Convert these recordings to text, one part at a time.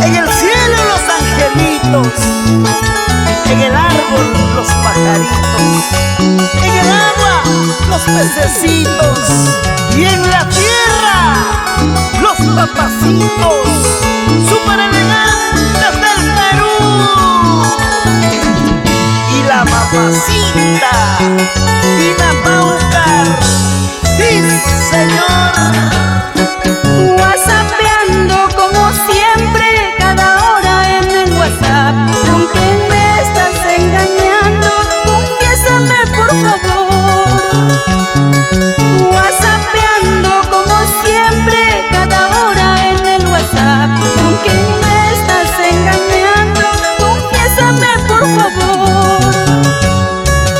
En el cielo los angelitos, en el árbol los pajaritos, en el agua los pececitos y en la tierra los papacitos súper elegantes del Perú. Y la mamacita Tina Paucar, sí señor. Whatsappeando como siempre, cada hora en el WhatsApp. ¿Con quién me estás engañando? Confiésame por favor. Whatsappeando como siempre, cada hora en el WhatsApp. ¿Con quién me estás engañando? Confiésame por favor.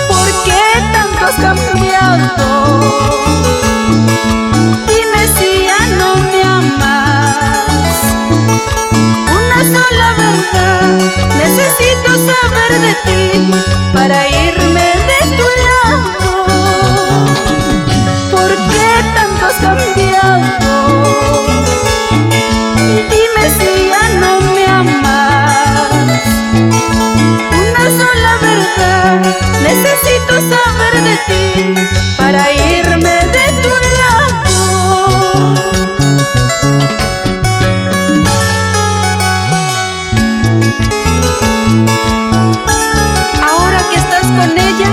¿Por qué tanto has cambiado? Dime si ya no me amas. Una sola verdad necesito saber de ti para irme de tu lado. ¿Por qué tanto has cambiado? Dime si ya no me amas. Una sola verdad necesito saber de ti para irme de tu lado. Ahora que estás con ella,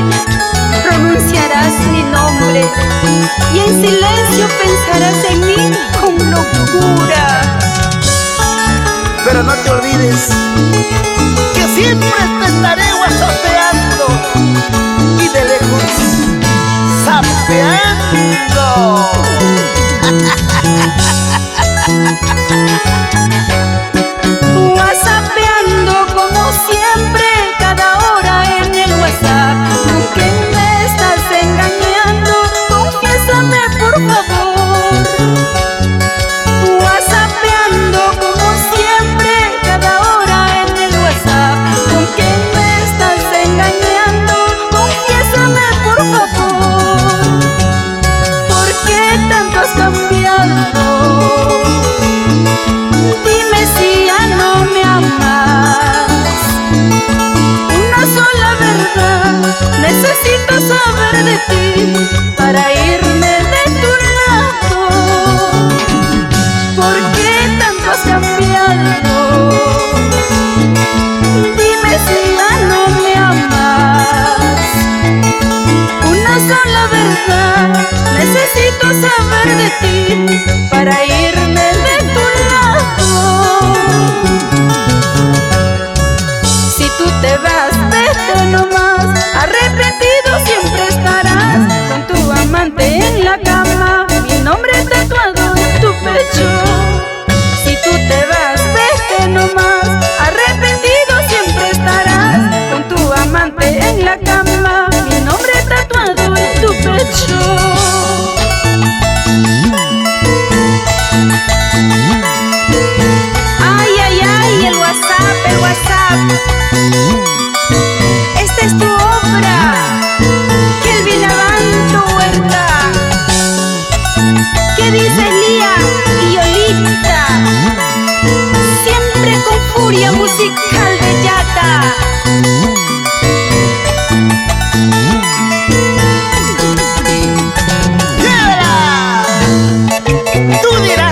pronunciarás mi nombre y en silencio pensarás en mí con locura. Pero no te olvides que siempre te estaré whatsappeando y de lejos sapeando. Whatsappeando como siempre, cada hora en el WhatsApp. ¿Con quién me estás engañando? Confiésame por favor. Whatsappeando como siempre, cada hora en el WhatsApp. ¿Con quién me estás engañando? Confiésame por favor. ¿Por qué tanto has cambiado? Dime si ya no me amas. Una sola verdad necesito saber de ti para irme de tu lado. ¿Por qué tanto has cambiado? Dime si ya no me amas. Una sola verdad necesito saber de ti para irme de tu lado. Si tú te vas, vete nomás. Arrepentido siempre estarás con tu amante en la cama, mi nombre tatuado en tu pecho. Si tú te vas, vete nomás. Arrepentido siempre estarás con tu amante en la cama, mi nombre tatuado en tu pecho. Ay, ay, ay, el WhatsApp, el WhatsApp. Esta es tu obra, Kelvin Abanto Huerta. ¿Qué dice Lía y Yolita? Siempre con furia musical bellata. ¡Llévala! Tú dirás.